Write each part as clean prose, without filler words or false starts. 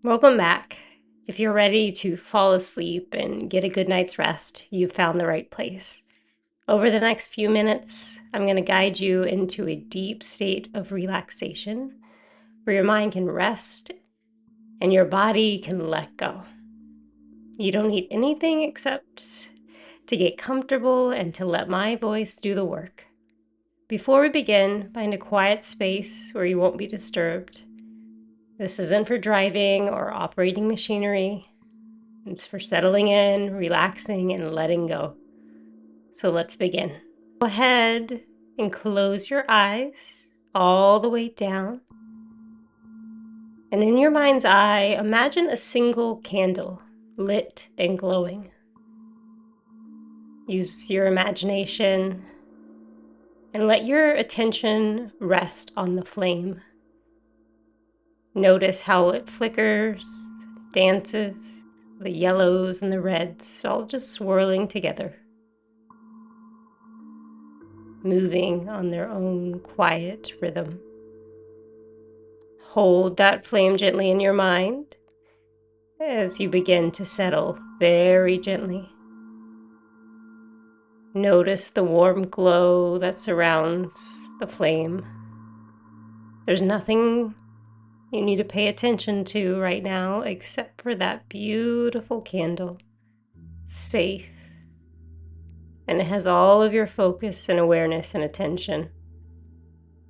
Welcome back. If you're ready to fall asleep and get a good night's rest, you've found the right place. Over the next few minutes, I'm going to guide you into a deep state of relaxation where your mind can rest and your body can let go. You don't need anything except to get comfortable and to let my voice do the work. Before we begin, find a quiet space where you won't be disturbed. This isn't for driving or operating machinery. It's for settling in, relaxing, and letting go. So let's begin. Go ahead and close your eyes all the way down. And in your mind's eye, imagine a single candle lit and glowing. Use your imagination and let your attention rest on the flame. Notice how it flickers, dances, the yellows and the reds all just swirling together, moving on their own quiet rhythm. Hold that flame gently in your mind as you begin to settle very gently. Notice the warm glow that surrounds the flame. There's nothing you need to pay attention to right now except for that beautiful candle. It's safe. And it has all of your focus and awareness and attention.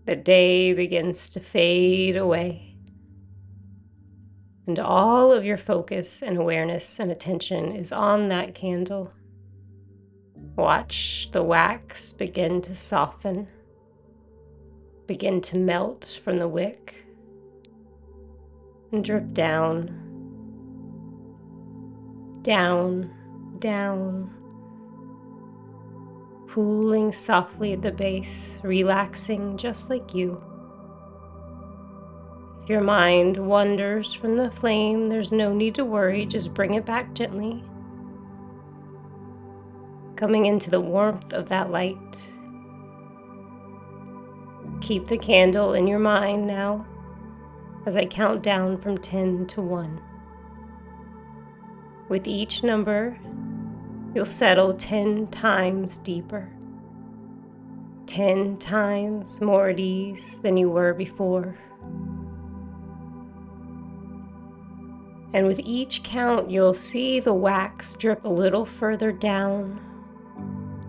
The day begins to fade away. And all of your focus and awareness and attention is on that candle. Watch the wax begin to soften, begin to melt from the wick, and drip down, down, down, cooling softly at the base, relaxing just like you. If your mind wanders from the flame, there's no need to worry, just bring it back gently, coming into the warmth of that light. Keep the candle in your mind now as I count down from 10 to 1. With each number, you'll settle 10 times deeper, 10 times more at ease than you were before. And with each count, you'll see the wax drip a little further down,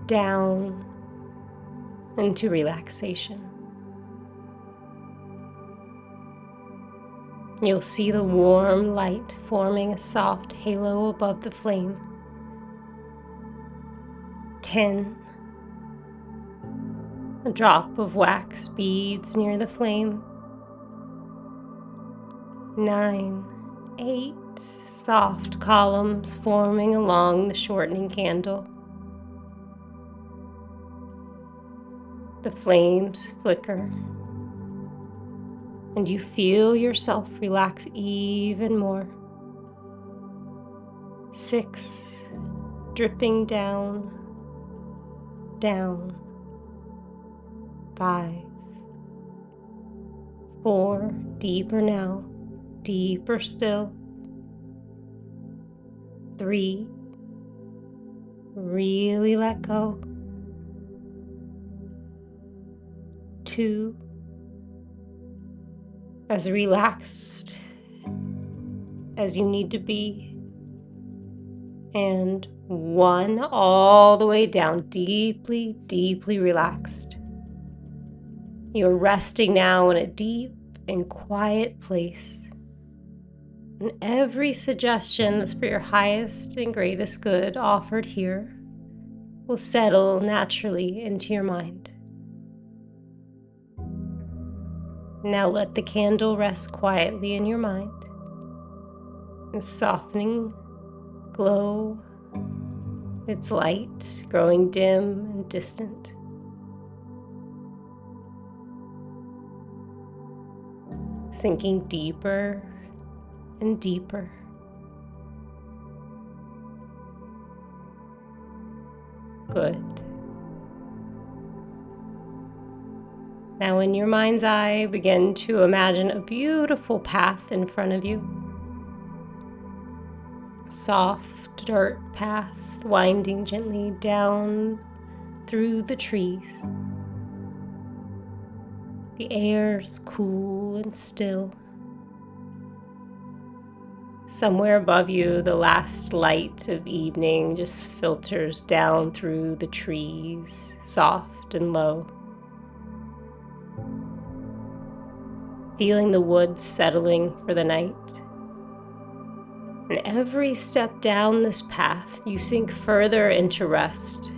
down into relaxation. You'll see the warm light forming a soft halo above the flame. 10. A drop of wax beads near the flame. 9, 8. Soft columns forming along the shortening candle. The flames flicker, and you feel yourself relax even more. 6, dripping down, down. 5, 4, deeper now, deeper still. 3, really let go. 2, as relaxed as you need to be. And 1, all the way down, deeply, deeply relaxed. You're resting now in a deep and quiet place. And every suggestion that's for your highest and greatest good offered here will settle naturally into your mind. Now let the candle rest quietly in your mind. The softening glow, its light growing dim and distant. Sinking deeper and deeper. Good. Now in your mind's eye, begin to imagine a beautiful path in front of you. soft dirt path winding gently down through the trees. The air's cool and still. Somewhere above you, the last light of evening just filters down through the trees, soft and low. Feeling the woods settling for the night. And every step down this path, you sink further into rest.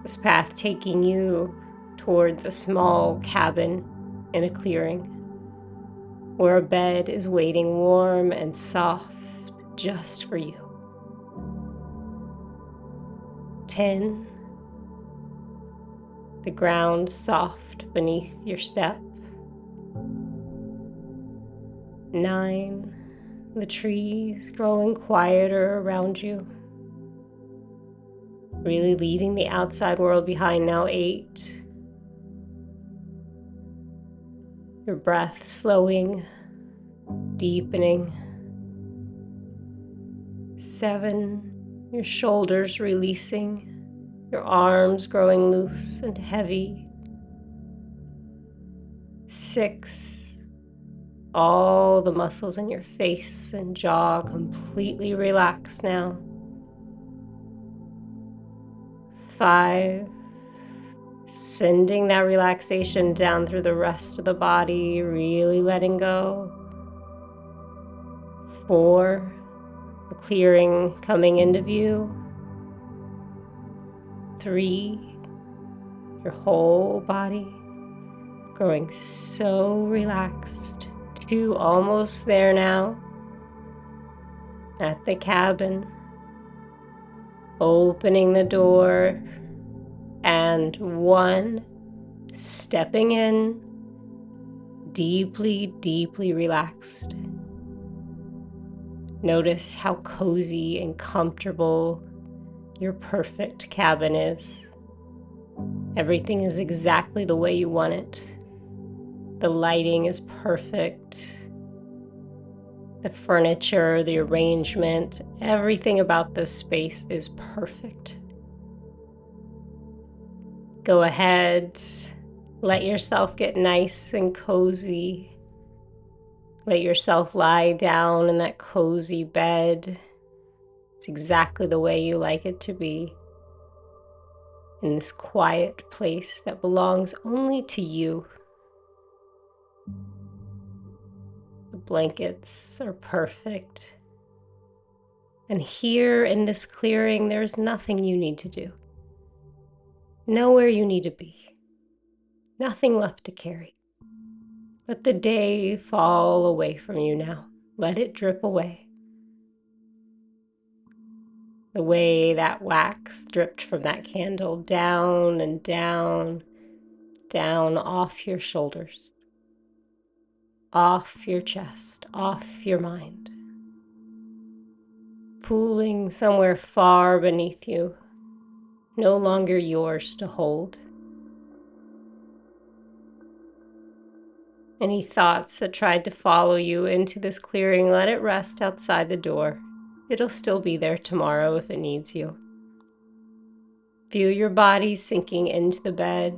This path taking you towards a small cabin in a clearing, where a bed is waiting warm and soft just for you. 10. The ground soft beneath your step. 9. The trees growing quieter around you. Really leaving the outside world behind now. 8. Your breath slowing, deepening. 7. Your shoulders releasing, your arms growing loose and heavy. 6. All the muscles in your face and jaw completely relaxed now. 5. Sending that relaxation down through the rest of the body, really letting go. 4. The clearing coming into view. 3. Your whole body growing so relaxed. 2. Almost there now. At the cabin. Opening the door. And 1. Stepping in. Deeply, deeply relaxed. Notice how cozy and comfortable your perfect cabin is. Everything is exactly the way you want it. The lighting is perfect. The furniture, the arrangement, everything about this space is perfect. Go ahead, let yourself get nice and cozy. Let yourself lie down in that cozy bed. It's exactly the way you like it to be. In this quiet place that belongs only to you. The blankets are perfect. And here in this clearing, there's nothing you need to do. Nowhere you need to be. Nothing left to carry. Let the day fall away from you now. Let it drip away. The way that wax dripped from that candle down and down, down off your shoulders, off your chest, off your mind, pooling somewhere far beneath you, no longer yours to hold. Any thoughts that tried to follow you into this clearing, let it rest outside the door. It'll still be there tomorrow if it needs you. Feel your body sinking into the bed.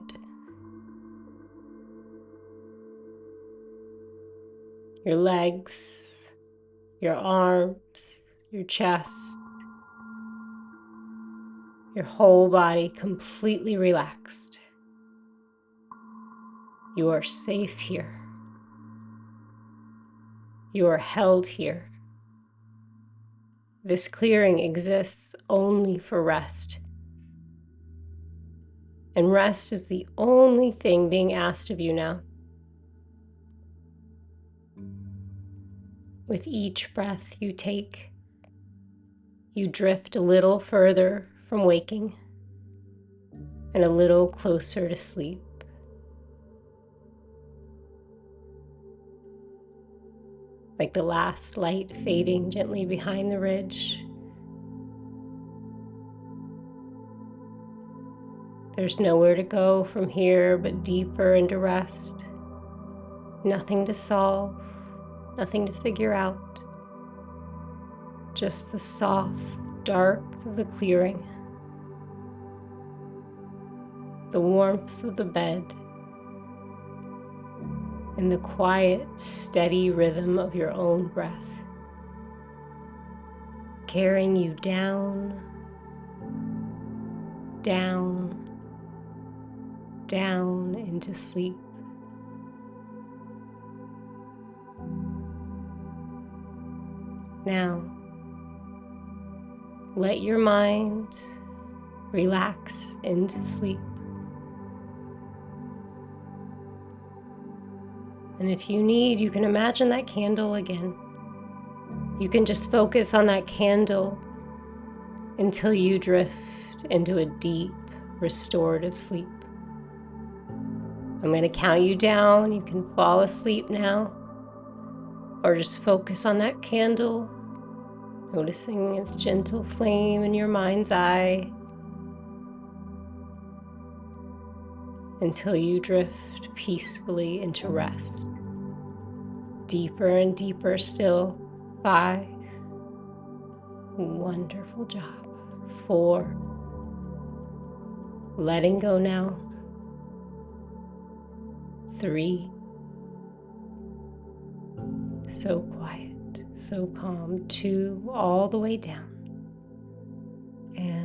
Your legs, your arms, your chest, your whole body completely relaxed. You are safe here. You are held here. This clearing exists only for rest. And rest is the only thing being asked of you now. With each breath you take, you drift a little further from waking and a little closer to sleep. Like the last light fading gently behind the ridge. There's nowhere to go from here but deeper into rest. Nothing to solve, nothing to figure out. Just the soft dark of the clearing, the warmth of the bed, and the quiet, steady rhythm of your own breath, carrying you down, down, down into sleep. Now, let your mind relax into sleep. And if you need, you can imagine that candle again. You can just focus on that candle until you drift into a deep, restorative sleep. I'm going to count you down. You can fall asleep now, or just focus on that candle, noticing its gentle flame in your mind's eye until you drift peacefully into rest. Deeper and deeper still. 5. Wonderful job. 4. Letting go now. 3. So quiet, so calm. 2, all the way down. And